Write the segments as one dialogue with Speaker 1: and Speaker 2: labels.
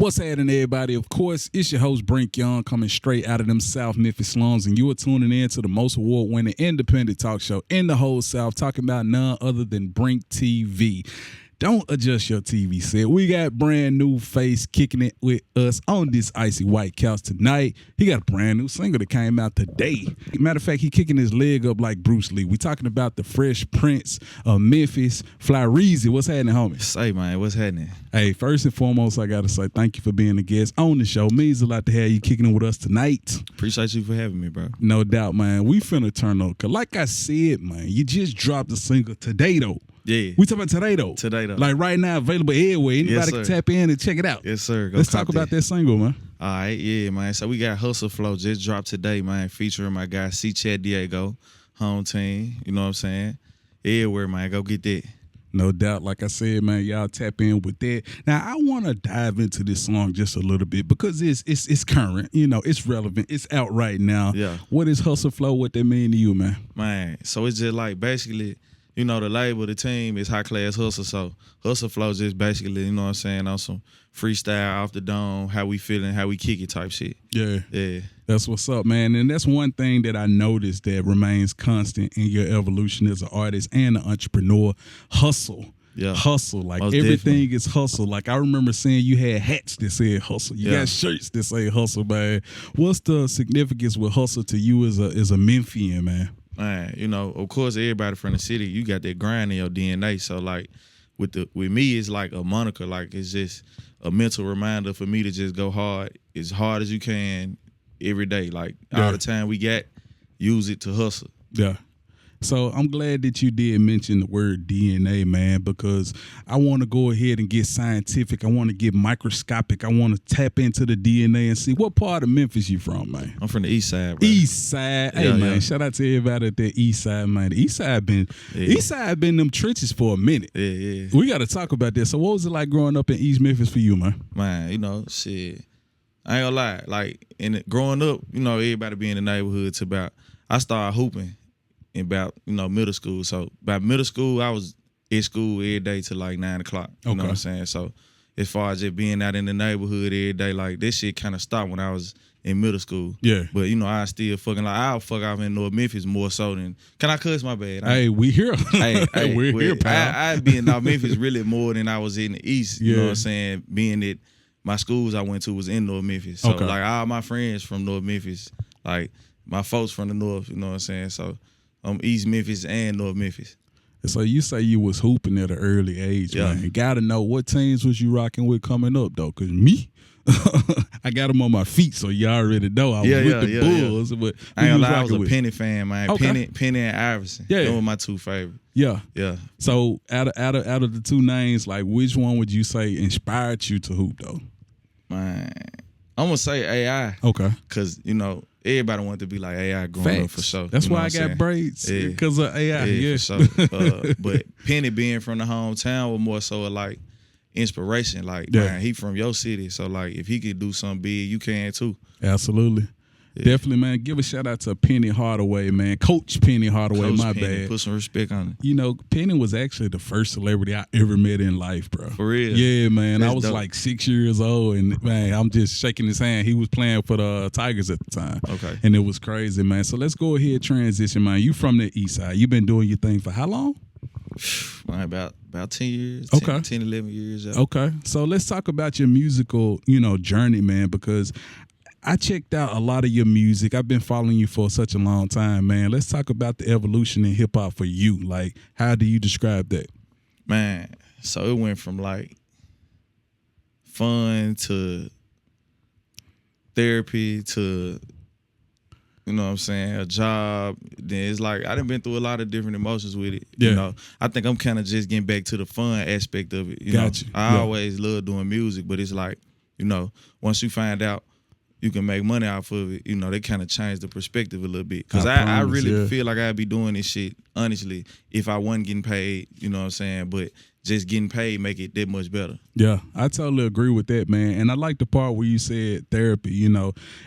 Speaker 1: What's happening, everybody? Of course, it's your host, Brink coming straight out of them South Memphis slums, and you are tuning in to the most award-winning independent talk show in the whole South, talking about none other than BrinkTV. Don't adjust your TV set. We got brand new face kicking it with us on this icy white couch tonight. He got a brand new single that came out today. Matter of fact, he kicking his leg up like Bruce Lee. We talking about the Fresh Prince of Memphis, Fly Reezy. What's happening, homie?
Speaker 2: Say, man, what's happening?
Speaker 1: Hey, first and foremost, I got to say thank you for being a guest on the show. Means a lot to have you kicking it with us tonight.
Speaker 2: Appreciate you for having me, bro.
Speaker 1: No doubt, man. We finna turn up. Cause like I said, man, you just dropped the single today, though.
Speaker 2: Yeah.
Speaker 1: We talking about today, though.
Speaker 2: Today, though.
Speaker 1: Like right now, available everywhere. Anybody
Speaker 2: Yes,
Speaker 1: can tap in and check it out.
Speaker 2: Yes, sir.
Speaker 1: Let's talk about that single, man.
Speaker 2: All right, yeah, man. So we got Hustle Flow just dropped today, man, featuring my guy C. Chad Diego, home team. You know what I'm saying? Everywhere, man. Go get that.
Speaker 1: No doubt. Like I said, man, y'all tap in with that. Now, I want to dive into this song just a little bit because it's current. You know, it's relevant. It's out right now.
Speaker 2: Yeah.
Speaker 1: What is Hustle Flow? What that mean to you, man?
Speaker 2: Man, so it's just like basically, you know, the label, the team is High Class Hustle. So Hustle Flow just basically, you know what I'm saying, on some freestyle off the dome, how we feeling, how we kick it type shit.
Speaker 1: Yeah.
Speaker 2: Yeah.
Speaker 1: That's what's up, man. And that's one thing that I noticed that remains constant in your evolution as an artist and an entrepreneur. Hustle.
Speaker 2: Yeah.
Speaker 1: Hustle. Like
Speaker 2: Most
Speaker 1: everything
Speaker 2: definitely.
Speaker 1: is hustle. Like I remember seeing you had hats that said hustle. You
Speaker 2: Yeah.
Speaker 1: got shirts that say hustle, man. What's the significance with hustle to you as a Memphian, man?
Speaker 2: Man, you know, of course, everybody from the city, you got that grind in your DNA. So, like, with me, it's like a moniker. Like, it's just a mental reminder for me to just go hard as you can every day. Like, all the time we got, use it to hustle.
Speaker 1: Yeah. So I'm glad that you did mention the word DNA, man, because I want to go ahead and get scientific. I want to get microscopic. I want to tap into the DNA and see what part of Memphis you from, man.
Speaker 2: I'm from the east side, bro.
Speaker 1: East side. Hey,
Speaker 2: Yeah,
Speaker 1: man,
Speaker 2: yeah.
Speaker 1: shout out to everybody at the east side, man. The east side been them trenches for a minute.
Speaker 2: Yeah, yeah.
Speaker 1: We got to talk about that. So what was it like growing up in East Memphis for you, man?
Speaker 2: Man, you know, shit. I ain't gonna lie. Like, growing up, you know, everybody be in the neighborhoods I started hooping in about, you know, middle school. So by middle school, I was at school every day till like 9 o'clock. You know what I'm saying? So as far as just being out in the neighborhood every day, like this shit kind of stopped when I was in middle school.
Speaker 1: Yeah.
Speaker 2: But, you know, I still fucking like, I'll fuck off in North Memphis more so than, can I cuss? My bad?
Speaker 1: Hey, we here.
Speaker 2: Hey,
Speaker 1: We're here, pal.
Speaker 2: I be in North Memphis really more than I was in the East. You
Speaker 1: Yeah.
Speaker 2: know what I'm saying? Being that my schools I went to was in North Memphis. So, like, all my friends from North Memphis, like, my folks from the North, you know what I'm saying? So, East Memphis and North Memphis.
Speaker 1: So you say you was hooping at an early age,
Speaker 2: Yeah.
Speaker 1: man. Gotta know what teams was you rocking with coming up, though? Because me, I got them on my feet, so you already know I was with the Bulls. But
Speaker 2: I ain't
Speaker 1: who you
Speaker 2: gonna lie, I was
Speaker 1: rocking
Speaker 2: a
Speaker 1: with?
Speaker 2: Penny fan, man.
Speaker 1: Okay.
Speaker 2: Penny and Iverson.
Speaker 1: Yeah.
Speaker 2: Those were my two favorites.
Speaker 1: Yeah.
Speaker 2: Yeah.
Speaker 1: So out of the two names, like which one would you say inspired you to hoop, though?
Speaker 2: Man, I'm gonna say AI.
Speaker 1: Okay.
Speaker 2: Cause, you know, everybody wanted to be like AI growing up
Speaker 1: Facts.
Speaker 2: for sure.
Speaker 1: That's
Speaker 2: You know
Speaker 1: why I
Speaker 2: what I'm
Speaker 1: got
Speaker 2: saying?
Speaker 1: braids
Speaker 2: Yeah.
Speaker 1: because of AI. Yeah.
Speaker 2: For sure. But Penny being from the hometown was more so like inspiration. Like,
Speaker 1: Yeah.
Speaker 2: man, he from your city. So like if he could do something big, you can too.
Speaker 1: Absolutely.
Speaker 2: Yeah.
Speaker 1: Definitely, man. Give a shout out to Penny Hardaway, man. Coach Penny Hardaway,
Speaker 2: Coach
Speaker 1: my
Speaker 2: Penny,
Speaker 1: bad.
Speaker 2: put some respect on it.
Speaker 1: You know, Penny was actually the first celebrity I ever met in life, bro.
Speaker 2: For real?
Speaker 1: Yeah, man.
Speaker 2: That's
Speaker 1: I was
Speaker 2: dope.
Speaker 1: like 6 years old, and man, I'm just shaking his hand. He was playing for the Tigers at the time.
Speaker 2: Okay.
Speaker 1: And it was crazy, man. So let's go ahead and transition, man. You from the east side. You been doing your thing for how long?
Speaker 2: Man, about 10 years.
Speaker 1: Okay.
Speaker 2: 10, 11 years. Yeah.
Speaker 1: Okay. So let's talk about your musical, journey, man, because I checked out a lot of your music. I've been following you for such a long time, man. Let's talk about the evolution in hip hop for you. Like, how do you describe that?
Speaker 2: Man, so it went from like fun to therapy to, you know what I'm saying, a job. Then it's like I done been through a lot of different emotions with it.
Speaker 1: Yeah.
Speaker 2: You know, I think I'm kind of just getting back to the fun aspect of it. You
Speaker 1: Gotcha.
Speaker 2: know, I
Speaker 1: Yeah.
Speaker 2: always love doing music, but it's like, you know, once you find out you can make money off of it, you know, they kind of change the perspective a little bit. Because I
Speaker 1: promise,
Speaker 2: really
Speaker 1: yeah.
Speaker 2: feel like I'd be doing this shit, honestly, if I wasn't getting paid, you know what I'm saying? But just getting paid make it that much better.
Speaker 1: Yeah, I totally agree with that, man. And I like the part where you said therapy.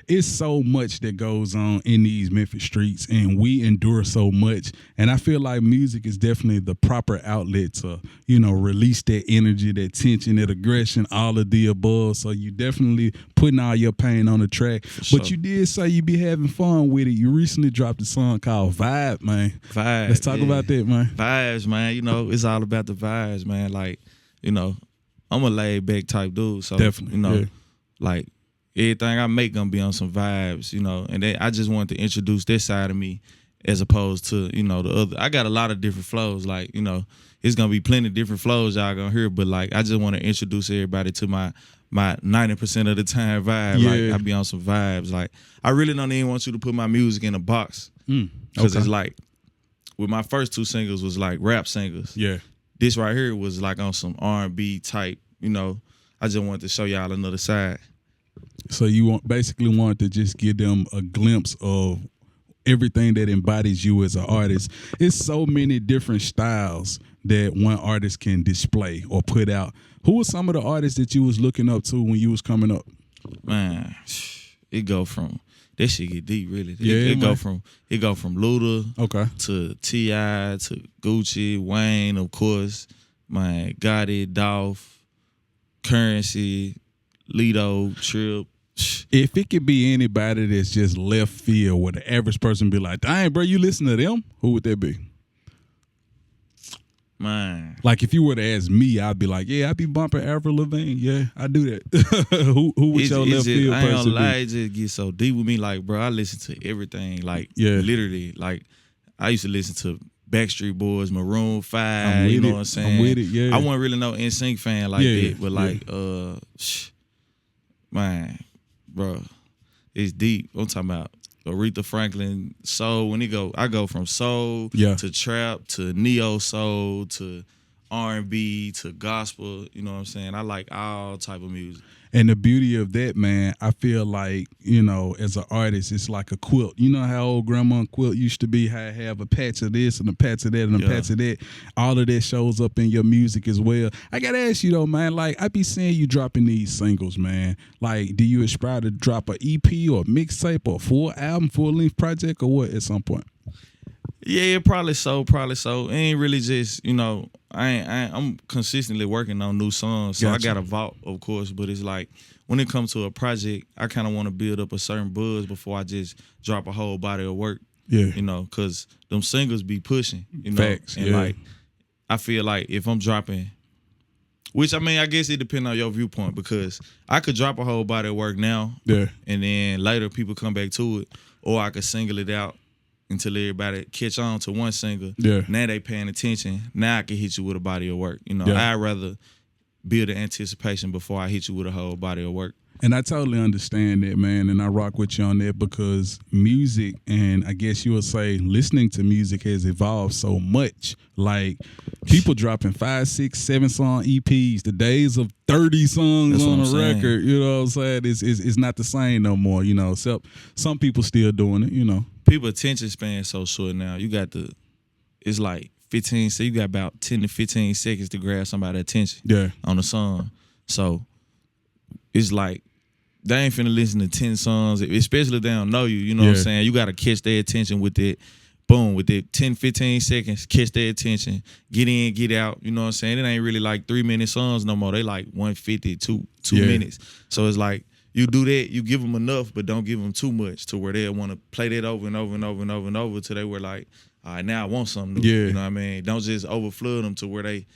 Speaker 1: It's so much that goes on in these Memphis streets, and we endure so much. And I feel like music is definitely the proper outlet to, release that energy, that tension, that aggression, all of the above. So you definitely putting all your pain on the track.
Speaker 2: For
Speaker 1: But
Speaker 2: sure.
Speaker 1: you did say you be having fun with it. You recently dropped a song called Vibe, man.
Speaker 2: Vibes.
Speaker 1: Let's talk about that, man.
Speaker 2: Vibes, man. It's all about the vibes, man. Like, I'm a laid back type dude. So,
Speaker 1: Definitely,
Speaker 2: like everything I make gonna be on some vibes, and then I just wanted to introduce this side of me as opposed to, the other. I got a lot of different flows. Like, it's gonna be plenty of different flows y'all gonna hear, but like I just want to introduce everybody to my 90% of the time vibe.
Speaker 1: Yeah.
Speaker 2: Like I be on some vibes. Like I really don't even want you to put my music in a box. Because it's like with my first 2 singles was like rap singles.
Speaker 1: Yeah.
Speaker 2: This right here was like on some R&B type, I just wanted to show y'all another side.
Speaker 1: So you basically wanted to just give them a glimpse of everything that embodies you as an artist. It's so many different styles that one artist can display or put out. Who were some of the artists that you was looking up to when you was coming up?
Speaker 2: Man, it go from that shit get deep really.
Speaker 1: Yeah,
Speaker 2: it go from Luda
Speaker 1: Okay.
Speaker 2: to T.I. to Gucci, Wayne, of course, man, Gotti, Dolph, Currency, Lido, Trip.
Speaker 1: If it could be anybody that's just left field where the average person be like, dang, bro, you listen to them? Who would that be?
Speaker 2: Man.
Speaker 1: Like if you were to ask me, I'd be like, yeah, I be bumping Avril Lavigne. Yeah, I do that. who would your left field
Speaker 2: I ain't
Speaker 1: person
Speaker 2: gonna lie,
Speaker 1: be?
Speaker 2: it just get so deep with me. Like, bro, I listen to everything. Like,
Speaker 1: Yeah.
Speaker 2: literally. Like, I used to listen to Backstreet Boys, Maroon 5.
Speaker 1: I'm with
Speaker 2: you know
Speaker 1: it.
Speaker 2: what I'm saying?
Speaker 1: I'm with it, yeah.
Speaker 2: I wasn't really no NSYNC fan like
Speaker 1: Yeah,
Speaker 2: that. But like, man, bro, it's deep. I'm talking about Aretha Franklin, soul. I go from soul to trap to neo soul to R&B to gospel. You know what I'm saying? I like all type of music.
Speaker 1: And the beauty of that, man, I feel like, as an artist, it's like a quilt. You know how old grandma quilt used to be, how it have a patch of this and a patch of that and a patch of that. All of that shows up in your music as well. I got to ask you, though, man, like, I be seeing you dropping these singles, man. Like, do you aspire to drop an EP or a mixtape or a full album, full-length project or what at some point?
Speaker 2: Yeah, probably so. It ain't really just, I'm consistently working on new songs. So
Speaker 1: Gotcha.
Speaker 2: I got a vault, of course, but it's like when it comes to a project, I kind of want to build up a certain buzz before I just drop a whole body of work.
Speaker 1: Yeah.
Speaker 2: Because them singles be pushing,
Speaker 1: Facts,
Speaker 2: and like I feel like if I'm dropping, which I mean, I guess it depends on your viewpoint, because I could drop a whole body of work now, and then later people come back to it, or I could single it out until everybody catch on to one single.
Speaker 1: Yeah.
Speaker 2: Now they paying attention. Now I can hit you with a body of work.
Speaker 1: Yeah.
Speaker 2: I'd rather build the anticipation before I hit you with a whole body of work.
Speaker 1: And I totally understand that, man, and I rock with you on that because music, and I guess you would say listening to music has evolved so much. Like people dropping 5, 6, 7 song EPs, the days of 30 songs
Speaker 2: That's
Speaker 1: on
Speaker 2: what
Speaker 1: a
Speaker 2: I'm saying.
Speaker 1: record. You know what I'm saying? It's not the same no more. Except some people still doing it.
Speaker 2: People attention span so short now. You got it's like 15. So you got about 10 to 15 seconds to grab somebody's attention on a song. So it's like they ain't finna listen to 10 songs, especially if they don't know you. You know what I'm saying? You got to catch their attention with it. Boom, with it 10, 15 seconds, catch their attention, get in, get out. You know what I'm saying? It ain't really like 3-minute songs no more. They like 150, two minutes. So it's like you do that, you give them enough, but don't give them too much to where they want to play that over and over and over and over and over till they were like, all right, now I want something new.
Speaker 1: Yeah.
Speaker 2: You know what I mean? Don't just overflood them to where they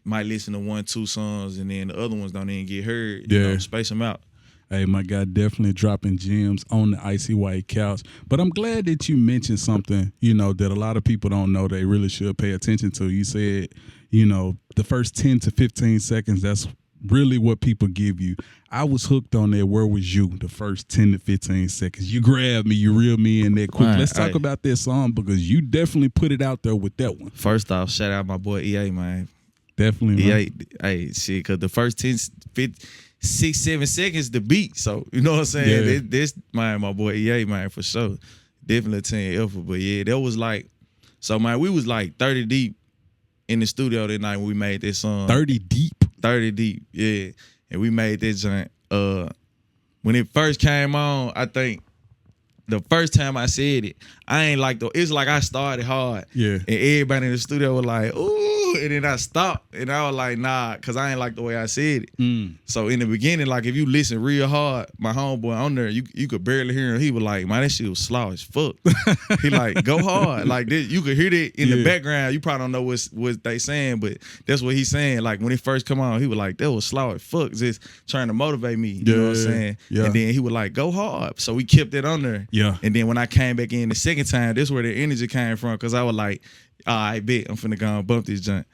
Speaker 2: might listen to 1, 2 songs and then the other ones don't even get heard. You know, space them out.
Speaker 1: Hey, my guy, definitely dropping gems on the icy white couch. But I'm glad that you mentioned something, that a lot of people don't know they really should pay attention to. You said, the first 10 to 15 seconds, that's really what people give you. I was hooked on that. Where was you the first 10 to 15 seconds? You grabbed me, you reeled me in there quick. Let's talk about that song because you definitely put it out there with that one.
Speaker 2: First off, shout out my boy EA, man.
Speaker 1: Definitely, man.
Speaker 2: EA, hey, shit, because the first 10, 15, 6, 7 seconds the beat. So, you know what I'm saying?
Speaker 1: Yeah.
Speaker 2: This man, my boy EA, man, for sure. Definitely a 10 effort. But yeah, that was like, so man, we was like 30 deep in the studio that night when we made this song.
Speaker 1: 30 deep.
Speaker 2: 30 deep, yeah. And we made that joint. When it first came on, I think the first time I said it, I ain't like it's like I started hard.
Speaker 1: Yeah.
Speaker 2: And everybody in the studio was like, ooh, and then I stopped. And I was like, nah, because I ain't like the way I said it. So in the beginning, like if you listen real hard, my homeboy on there, you could barely hear him. He was like, man, that shit was slow as fuck. He like, go hard. Like this, you could hear that in the background. You probably don't know what they saying, but that's what he's saying. Like when it first come on, he was like, that was slow as fuck. Just trying to motivate me. You know what I'm saying? Yeah. And then he was like, go hard. So we kept it on there.
Speaker 1: Yeah.
Speaker 2: And then when I came back in the second time, this is where the energy came from. Because I was like, all right, bet I'm finna go and bump this joint.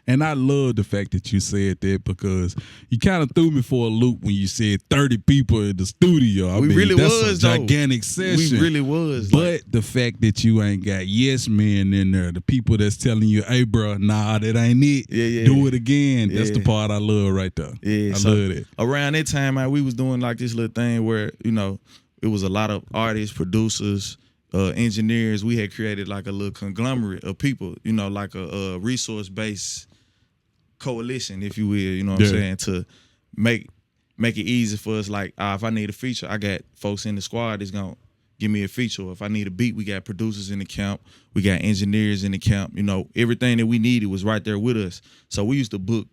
Speaker 1: And I love the fact that you said that because you kind of threw me for a loop when you said 30 people in the studio. I mean,
Speaker 2: really
Speaker 1: that's
Speaker 2: was,
Speaker 1: a gigantic session.
Speaker 2: We really was.
Speaker 1: But the fact that you ain't got yes men in there, the people that's telling you, hey, bro, nah, that ain't it.
Speaker 2: Yeah.
Speaker 1: Do it again. That's the part I love right there.
Speaker 2: Yeah,
Speaker 1: I love it.
Speaker 2: Around that time, we was doing like this little thing where, it was a lot of artists, producers, engineers. We had created like a little conglomerate of people, like a resource-based coalition, if you will, you know what I'm saying, to make it easy for us. Like, if I need a feature, I got folks in the squad that's gonna give me a feature. If I need a beat, we got producers in the camp, we got engineers in the camp. Everything that we needed was right there with us. So we used to book,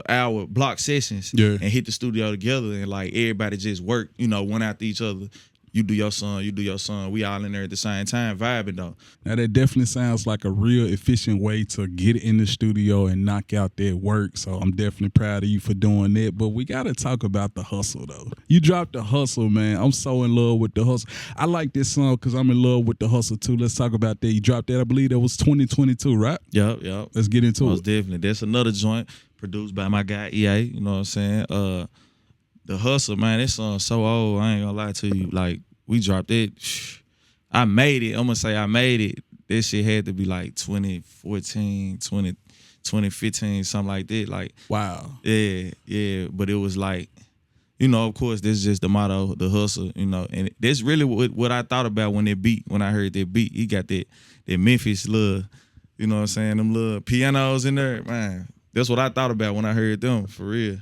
Speaker 2: our block sessions and hit the studio together, and like everybody just work, one after each other. You do your song, we all in there at the same time vibing though.
Speaker 1: Now that definitely sounds like a real efficient way to get in the studio and knock out that work. So I'm definitely proud of you for doing that. But we gotta talk about the hustle though. You dropped the hustle, man. I'm so in love with the hustle. I like this song because I'm in love with the hustle too. Let's talk about that. You dropped that, I believe that was 2022, right?
Speaker 2: Yep.
Speaker 1: Let's get into
Speaker 2: Most
Speaker 1: it.
Speaker 2: Definitely. That's another joint produced by my guy EA, you know what I'm saying? The hustle, man, that song so old, I ain't gonna lie to you. Like, we dropped it. I made it. I'm gonna say I made it. This shit had to be like 2014, 2015, something like that. Like,
Speaker 1: wow.
Speaker 2: Yeah. But it was like, of course, this is just the motto, the hustle, and that's really what I thought about when I heard that beat. He got that Memphis little, you know what I'm saying, them little pianos in there, man. That's what I thought about when I heard them, for real.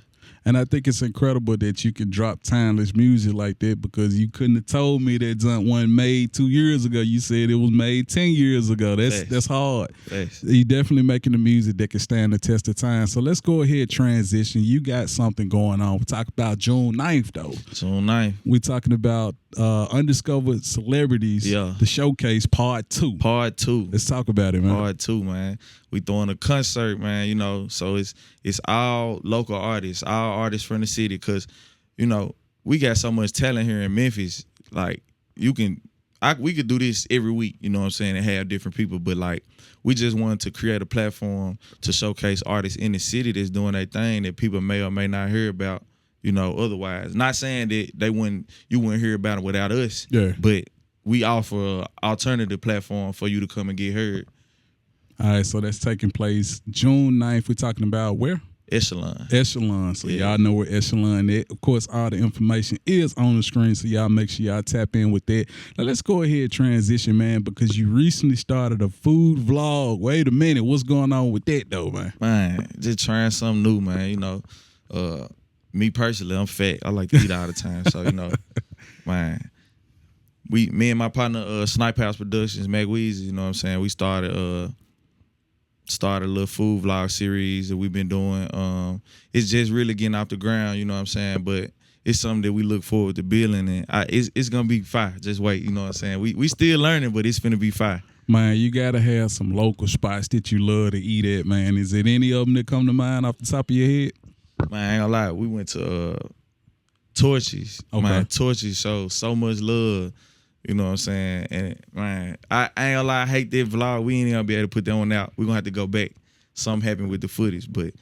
Speaker 1: And I think it's incredible that you can drop timeless music like that because you couldn't have told me that junk wasn't made 2 years ago. You said it was made 10 years ago. That's hard. You definitely making the music that can stand the test of time. So let's go ahead, transition. You got something going on. We talk about June 9th, though.
Speaker 2: June 9th.
Speaker 1: We're talking about Undiscovered Celebrities, the Showcase Part 2.
Speaker 2: Part 2.
Speaker 1: Let's talk about it, man.
Speaker 2: Part 2, man. We throwing a concert, man, so it's all local artists, all artists from the city, because, we got so much talent here in Memphis. Like, we could do this every week, you know what I'm saying, and have different people, but like, we just wanted to create a platform to showcase artists in the city that's doing their thing that people may or may not hear about, otherwise. Not saying that you wouldn't hear about it without us, but we offer an alternative platform for you to come and get heard.
Speaker 1: All right, so that's taking place June 9th. We're talking about where? Echelon. So y'all know where Echelon is. Of course, all the information is on the screen, so y'all make sure y'all tap in with that. Now, let's go ahead and transition, man, because you recently started a food vlog. Wait a minute. What's going on with that, though, man?
Speaker 2: Man, just trying something new, man. Me personally, I'm fat. I like to eat all the time. So, man, me and my partner, Snipe House Productions, Mac Weezy, you know what I'm saying? We started a little food vlog series that we've been doing. It's just really getting off the ground, you know what I'm saying? But it's something that we look forward to building, and it's gonna be fire. Just wait, you know what I'm saying? We still learning, but it's gonna be fire.
Speaker 1: Man, you gotta have some local spots that you love to eat at, man. Is it any of them that come to mind off the top of your head?
Speaker 2: Man, I ain't gonna lie. We went to Torchy's. Okay. Man, Torchy's showed so much love. You know what I'm saying? And man, I ain't gonna lie, I hate that vlog. We ain't gonna be able to put that one out. We're gonna have to go back. Something happened with the footage, but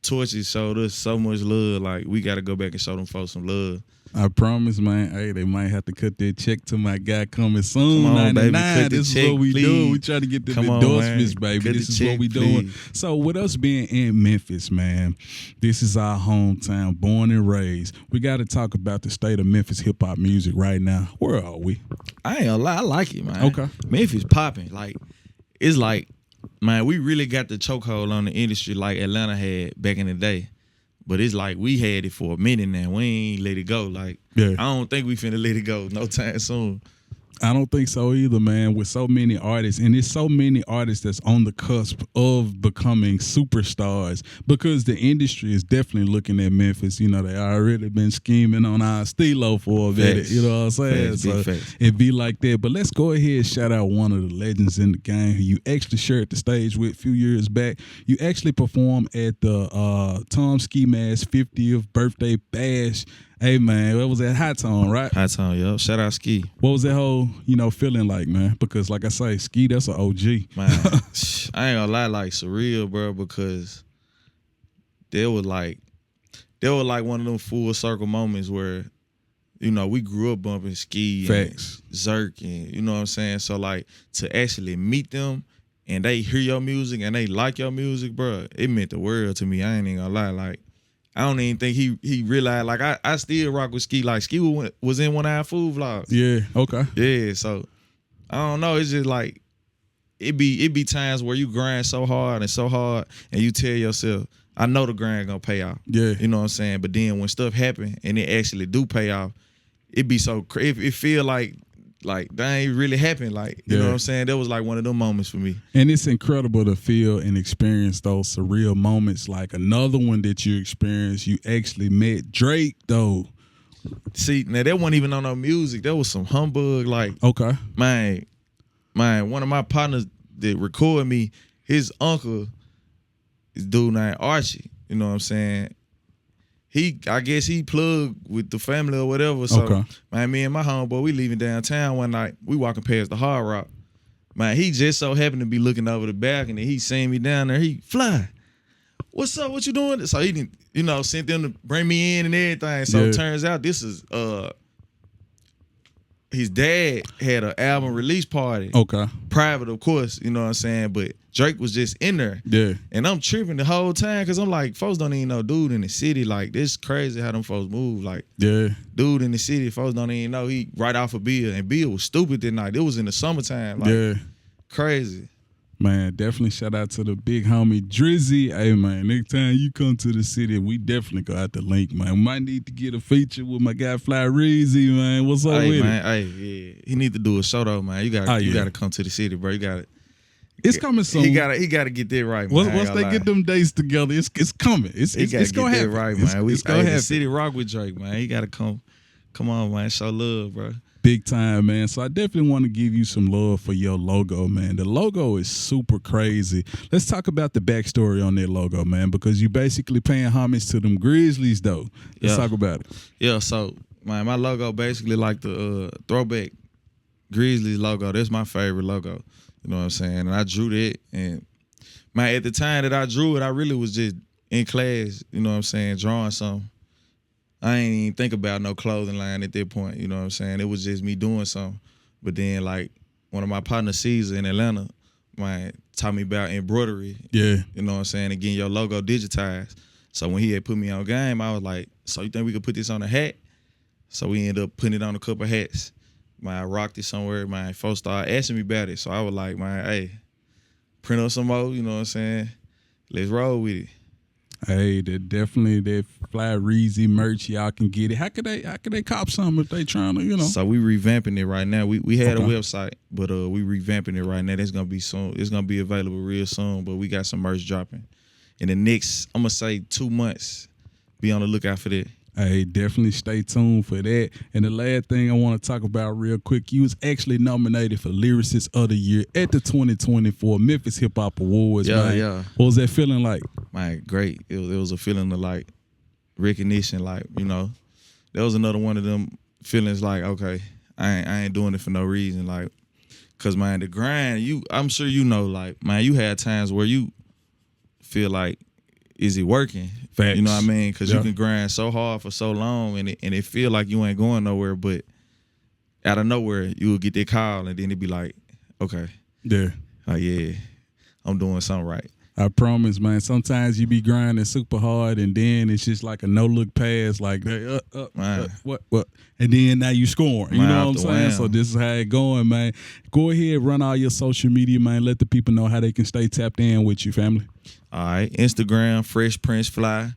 Speaker 2: Torchy's showed us so much love. Like, we gotta go back and show them folks some love.
Speaker 1: I promise, man. Hey, they might have to cut that check to my guy coming soon.
Speaker 2: Come on, 99. Baby.
Speaker 1: This
Speaker 2: is
Speaker 1: what we
Speaker 2: please.
Speaker 1: do. We try to get the endorsements, baby. This is what we doing. So with us being in Memphis, man, this is our hometown, born and raised. We got to talk about the state of Memphis hip hop music right now. Where are we?
Speaker 2: I ain't gonna lie, I like it, man.
Speaker 1: Okay.
Speaker 2: Memphis popping. Like, it's like man, we really got the chokehold on the industry like Atlanta had back in the day. But it's like we had it for a minute now. We ain't let it go. Like,
Speaker 1: Yeah.
Speaker 2: I don't think we finna let it go no time soon.
Speaker 1: I don't think so either, man. With so many artists, and there's so many artists that's on the cusp of becoming superstars, because the industry is definitely looking at Memphis. You know, they already been scheming on our stilo for a bit. You know what I'm saying? So it be like that. But let's go ahead and shout out one of the legends in the game who you actually shared the stage with a few years back. You actually performed at the Tom Skeemask 50th birthday bash. Hey, man, what was that? High Tone, right?
Speaker 2: High Tone, yo. Shout out Ski.
Speaker 1: What was that whole, feeling like, man? Because, like I say, Ski, that's an OG.
Speaker 2: Man, I ain't gonna lie, like, surreal, bro, because there was like one of them full circle moments where, we grew up bumping Ski
Speaker 1: Facts.
Speaker 2: And Zerk, and you know what I'm saying? So, like, to actually meet them and they hear your music and they like your music, bro, it meant the world to me. I ain't even gonna lie, like, I don't even think he realized, like, I still rock with Ski. Like, Ski was in one of our food vlogs.
Speaker 1: Yeah, okay.
Speaker 2: Yeah, so, I don't know. It's just like, it be times where you grind so hard and you tell yourself, I know the grind gonna pay off.
Speaker 1: Yeah.
Speaker 2: You know what I'm saying? But then when stuff happen and it actually do pay off, it be so crazy. It feel like that ain't really happened. Like, you know what I'm saying? That was like one of them moments for me.
Speaker 1: And it's incredible to feel and experience those surreal moments. Like another one that you experienced, you actually met Drake, though.
Speaker 2: See, now that wasn't even on no music. That was some humbug. Like,
Speaker 1: okay,
Speaker 2: man, one of my partners that recorded me, his uncle is dude named Archie. You know what I'm saying? I guess he plugged with the family or whatever. So, man, me and my homeboy, we leaving downtown one night. We walking past the Hard Rock. Man, he just so happened to be looking over the balcony. He seen me down there. He, Fly, what's up? What you doing? So he didn't, sent them to bring me in and everything. So it turns out this is his dad had an album release party.
Speaker 1: Okay.
Speaker 2: Private, of course, you know what I'm saying? But Drake was just in there.
Speaker 1: Yeah.
Speaker 2: And I'm tripping the whole time because I'm like, folks don't even know dude in the city. Like, this crazy how them folks move. Like, dude in the city, folks don't even know he right off of Bill. And Bill was stupid that night. It was in the summertime. Like, crazy.
Speaker 1: Man, definitely shout out to the big homie Drizzy. Hey, man, next time you come to the city, we definitely go out to link, man. We might need to get a feature with my guy Fly Reezy, man. What's up with
Speaker 2: man, it? Yeah. He need to do a show, though, man. You gotta come to the city, bro. You gotta.
Speaker 1: It's coming soon.
Speaker 2: He gotta get that right, man.
Speaker 1: Once they get them dates together, it's coming. It's gonna happen.
Speaker 2: Right, man. It's gonna happen. The city rock with Drake, man. He gotta come. Come on, man. Show love, bro.
Speaker 1: Big time, man. So I definitely want to give you some love for your logo, man. The logo is super crazy. Let's talk about the backstory on that logo, man, because you basically paying homage to them Grizzlies, though. Let's talk about it.
Speaker 2: Yeah, so, man, my logo basically like the throwback Grizzlies logo. That's my favorite logo. You know what I'm saying? And I drew that. And, man, at the time that I drew it, I really was just in class, you know what I'm saying, drawing something. I ain't even think about no clothing line at that point, you know what I'm saying? It was just me doing something. But then, like, one of my partners, Caesar in Atlanta, man, taught me about embroidery.
Speaker 1: Yeah.
Speaker 2: You know what I'm saying? And getting your logo digitized. So when he had put me on game, I was like, so you think we could put this on a hat? So we ended up putting it on a couple hats. Man, I rocked it somewhere. My folks started asking me about it. So I was like, man, hey, print up some more, you know what I'm saying? Let's roll with it.
Speaker 1: Hey, that Fly Reezy merch, y'all can get it. How could they cop some if they trying to,
Speaker 2: So we revamping it right now. We had a website, but we revamping it right now. It's gonna be soon. It's gonna be available real soon. But we got some merch dropping in the next, I'm gonna say 2 months. Be on the lookout for that.
Speaker 1: Hey, definitely stay tuned for that. And the last thing I want to talk about real quick, you was actually nominated for Lyricist of the Year at the 2024 Memphis Hip Hop Awards, man. Yeah. What was that feeling like?
Speaker 2: Man, great. It was a feeling of, like, recognition, like, that was another one of them feelings like, okay, I ain't doing it for no reason, like, because, man, the grind, I'm sure like, man, you had times where you feel like, is it working?
Speaker 1: Facts.
Speaker 2: You know what I mean? Because you can grind so hard for so long and it feel like you ain't going nowhere, but out of nowhere, you will get that call and then it be like, okay.
Speaker 1: Yeah.
Speaker 2: Like, yeah, I'm doing something right.
Speaker 1: I promise, man. Sometimes you be grinding super hard, and then it's just like a no look pass, like what, and then now you scoring. You know what I'm saying? So this is how it going, man. Go ahead, run all your social media, man. Let the people know how they can stay tapped in with you, family.
Speaker 2: All right, Instagram Fresh Prince Fly,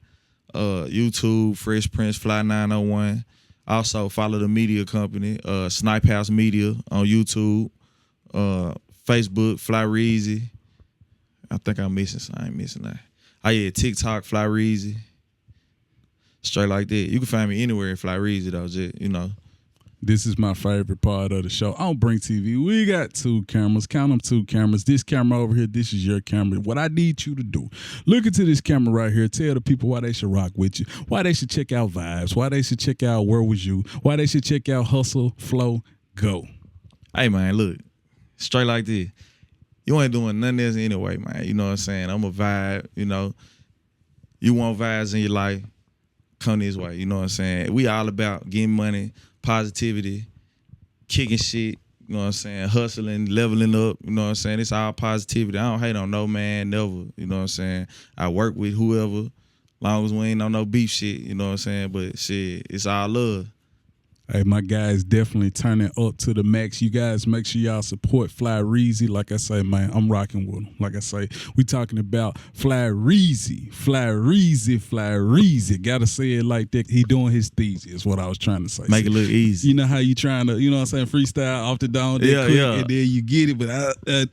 Speaker 2: YouTube Fresh Prince Fly 901. Also follow the media company, Snipe House Media on YouTube, Facebook Fly Reezy. I think I'm missing something. I ain't missing that. Oh, yeah, TikTok, Fly Reezy. Straight like that. You can find me anywhere in Fly Reezy, though, just, you know.
Speaker 1: This is my favorite part of the show. On BrinkTV, we got 2 cameras. Count them 2 cameras. This camera over here, this is your camera. What I need you to do, look into this camera right here. Tell the people why they should rock with you, why they should check out Vibes, why they should check out Where Was You, why they should check out Hustle, Flow, Go.
Speaker 2: Hey, man, look. Straight like this. You ain't doing nothing else anyway, man. You know what I'm saying? I'm a vibe, you know. You want vibes in your life, come this way. You know what I'm saying? We all about getting money, positivity, kicking shit, you know what I'm saying? Hustling, leveling up, you know what I'm saying? It's all positivity. I don't hate on no man, never, you know what I'm saying? I work with whoever, long as we ain't on no beef shit, you know what I'm saying? But shit, it's all love.
Speaker 1: Hey, my guys definitely turning up to the max. You guys make sure y'all support Fly Reezy. Like I say, man, I'm rocking with him. Like I say, we talking about Fly Reezy. Fly Reezy, Fly Reezy. Gotta say it like that. He doing his thesis is what I was trying to say.
Speaker 2: Make it look easy.
Speaker 1: You know how you trying to, you know what I'm saying, freestyle off the dome, and then you get it. But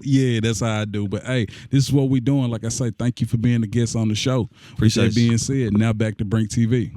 Speaker 1: yeah, that's how I do. But hey, this is what we doing. Like I say, thank you for being a guest on the show.
Speaker 2: Appreciate
Speaker 1: being said, now back to BrinkTV.